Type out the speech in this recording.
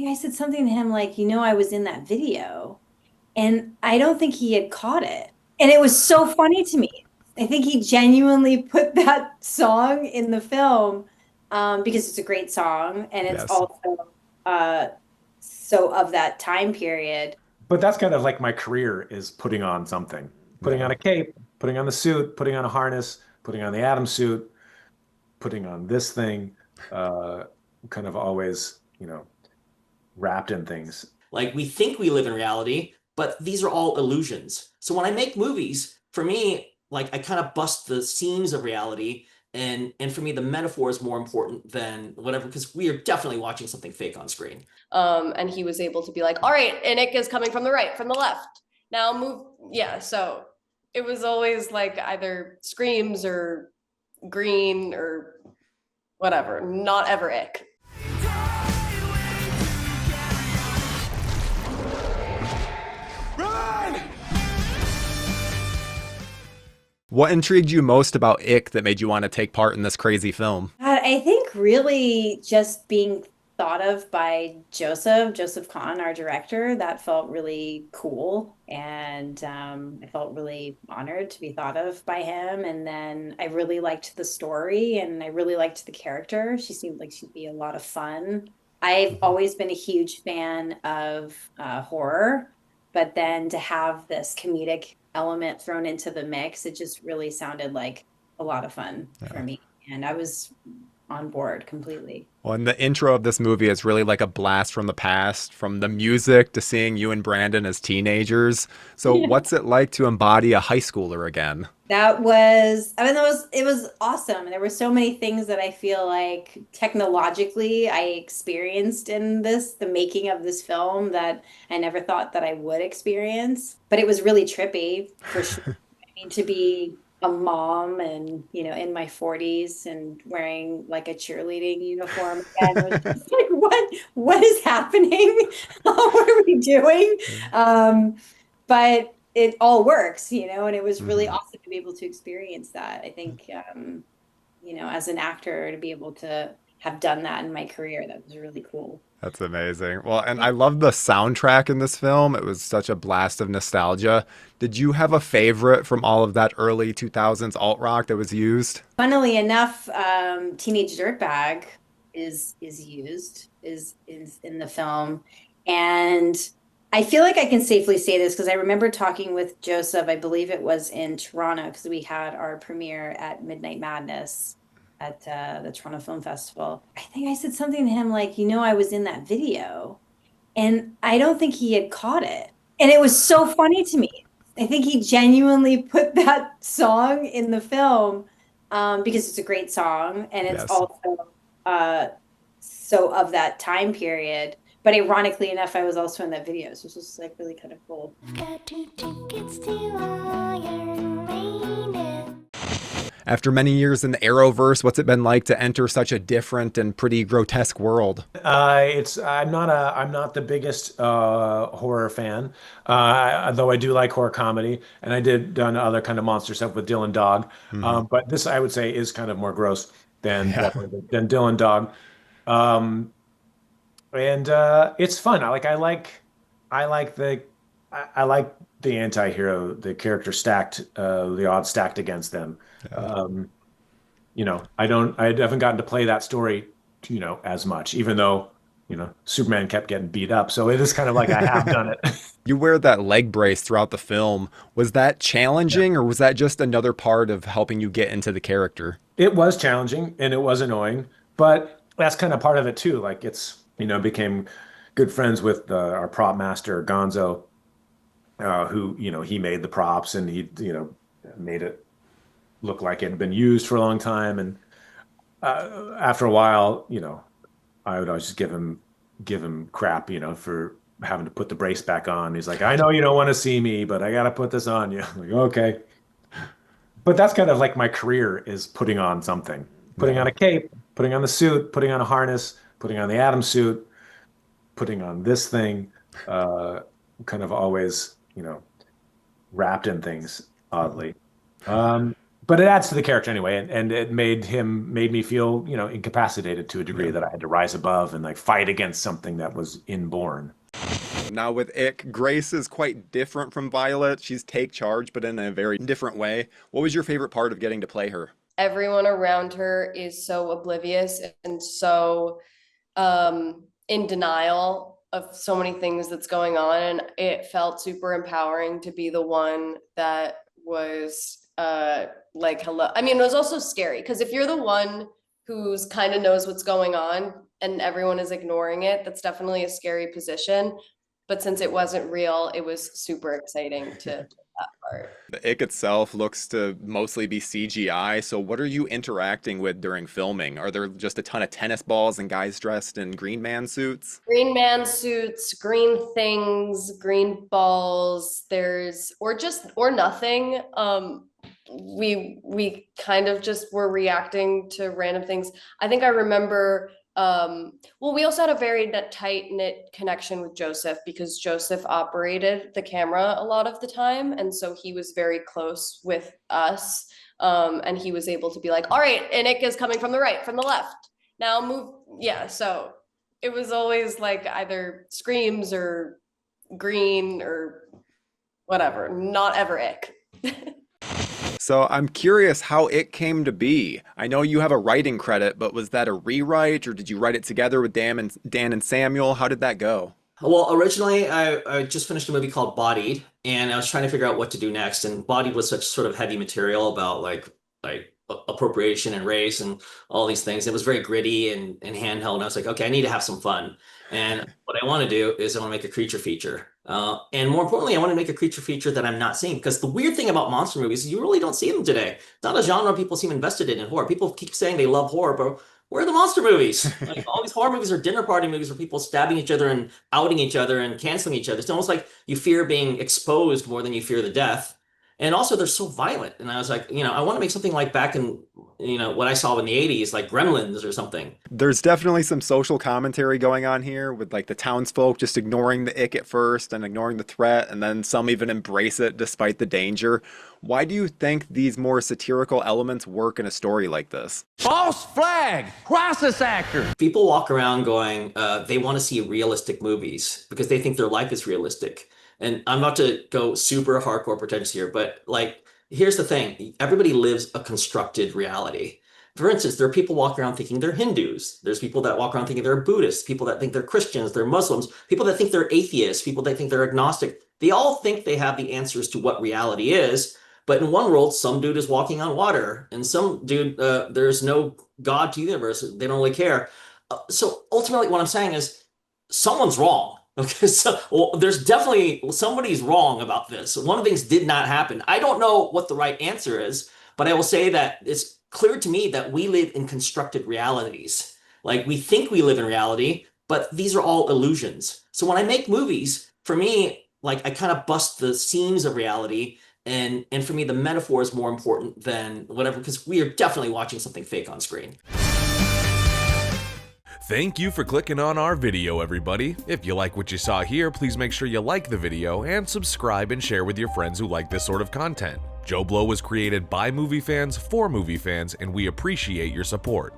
think I said something to him like, I was in that video. And I don't think he had caught it. And it was so funny to me. I think he genuinely put that song in the film because it's a great song and it's Yes. also uh, so of that time period. But that's kind of like my career is putting on something, putting on Yeah. a cape, putting on the suit, putting on a harness, putting on the Atom suit, putting on this thing, uh, kind of always, wrapped in things. Like we think we live in reality, but these are all illusions. So when I make movies, for me, like I kind of bust the seams of reality, and for me the metaphor is more important than whatever, because we are definitely watching something fake on screen. And he was able to be like, all right, and Ick is coming from the right, from the left. Now move. Yeah, so it was always like either screams or green or whatever, not ever Ick. What intrigued you most about Ick that made you want to take part in this crazy film? I think really just being thought of by Joseph Kahn, our director, that felt really cool. And I felt really honored to be thought of by him. And then I really liked the story and I really liked the character. She seemed like she'd be a lot of fun. I've always been a huge fan of horror, but then to have this comedic element thrown into the mix, it just really sounded like a lot of fun for Yeah. me. And I was on board completely. Well, and the intro of this movie is really like a blast from the past, from the music to seeing you and Brandon as teenagers. So, Yeah. what's it like to embody a high schooler again? It was awesome. And there were so many things that I feel like technologically I experienced in the making of this film that I never thought that I would experience. But it was really trippy for sure. I mean, to be a mom and, in my 40s and wearing like a cheerleading uniform again, it was just like, what is happening? What are we doing? But it all works, and it was really Mhm. awesome to be able to experience that. I think, as an actor, to be able to have done that in my career, that was really cool. That's amazing. Well, and I love the soundtrack in this film. It was such a blast of nostalgia. Did you have a favorite from all of that early 2000s alt rock that was used? Funnily enough, Teenage Dirtbag is in the film, and I feel like I can safely say this because I remember talking with Joseph. I believe it was in Toronto because we had our premiere at Midnight Madness at the Toronto Film Festival. I think I said something to him like, I was in that video, and I don't think he had caught it. And it was so funny to me. I think he genuinely put that song in the film because it's a great song and it's Yes. also uh, so of that time period. But ironically enough, I was also in that video, so it was just like really kind of cool. Got 2 tickets to Iron Maiden. After many years in the Arrowverse, what's it been like to enter such a different and pretty grotesque world? I'm not the biggest horror fan, though I do like horror comedy, and I did done other kind of monster stuff with Dylan Dog. Hmm. But this I would say is kind of more gross than Yeah. than Dylan Dog. Um, and it's fun. I like I like the anti-hero, the character stacked, the odds stacked against them. Yeah. Um, I haven't gotten to play that story, as much, even though, Superman kept getting beat up. So it is kind of like I have done it. You wear that leg brace throughout the film. Was that Yeah. challenging or was that just another part of helping you get into the character? It was challenging and it was annoying, but that's kind of part of it too. Like became good friends with our prop master, Gonzo, who, he made the props and he, made it look like it had been used for a long time. And after a while, I would always just give him crap, for having to put the brace back on. He's like, I know you don't want to see me, but I got to put this on you. I'm like, okay. But that's kind of like my career is putting on something, putting on Yeah. a cape, putting on the suit, putting on a harness, putting on the Atom suit, putting on this thing, kind of always, wrapped in things oddly. Um, but it adds to the character anyway, and it made me feel, incapacitated to a degree that I had to rise above and like fight against something that was inborn. Now with Ick, Grace is quite different from Violet. She's take charge, but in a very different way. What was your favorite part of getting to play her? Everyone around her is so oblivious and so in denial of so many things that's going on, and it felt super empowering to be the one that was like, hello. I mean, it was also scary because if you're the one who's kind of knows what's going on and everyone is ignoring it, that's definitely a scary position. But since it wasn't real, it was super exciting to that part. The Ick itself looks to mostly be CGI, so what are you interacting with during filming? Are there just a ton of tennis balls and guys dressed in Green Man suits? Green man suits, green things, green balls, or nothing. We kind of just were reacting to random things. I think I remember we also had a very tight-knit connection with Joseph because Joseph operated the camera a lot of the time, and so he was very close with us, and he was able to be like, all right, and Ick is coming from the right, from the left, now move. Yeah, so it was always like either screams or green or whatever, not ever Ick. So I'm curious how it came to be. I know you have a writing credit, but was that a rewrite or did you write it together with Dan and Samuel? How did that go? Well, originally I just finished a movie called Bodied, and I was trying to figure out what to do next. And Bodied was such sort of heavy material about like appropriation and race and all these things. It was very gritty and handheld. And I was like, okay, I need to have some fun. And what I want to do is I want to make a creature feature. And more importantly, I want to make a creature feature that I'm not seeing. Because the weird thing about monster movies is you really don't see them today. It's not a genre people seem invested in horror. People keep saying they love horror, but where are the monster movies? Like all these horror movies are dinner party movies where people stabbing each other and outing each other and canceling each other. It's almost like you fear being exposed more than you fear the death. And also they're so violent. And I was like, I want to make something like back in, what I saw in the 80s, like Gremlins or something. There's definitely some social commentary going on here with like the townsfolk just ignoring the Ick at first and ignoring the threat, and then some even embrace it despite the danger. Why do you think these more satirical elements work in a story like this? False flag! Crisis actor! People walk around going, they want to see realistic movies because they think their life is realistic. And I'm not to go super hardcore pretentious here, but like, here's the thing. Everybody lives a constructed reality. For instance, there are people walking around thinking they're Hindus. There's people that walk around thinking they're Buddhists, people that think they're Christians, they're Muslims, people that think they're atheists, people that think they're agnostic. They all think they have the answers to what reality is. But in one world, some dude is walking on water, and some dude, there's no God to the universe. They don't really care. So ultimately, what I'm saying is someone's wrong. Okay, so there's definitely somebody's wrong about this. One of the things did not happen. I don't know what the right answer is, but I will say that it's clear to me that we live in constructed realities. Like we think we live in reality, but these are all illusions. So when I make movies, for me, like I kind of bust the seams of reality, and for me, the metaphor is more important than whatever, because we are definitely watching something fake on screen. Thank you for clicking on our video, everybody. If you like what you saw here, please make sure you like the video and subscribe and share with your friends who like this sort of content. JoBlo was created by movie fans for movie fans, and we appreciate your support.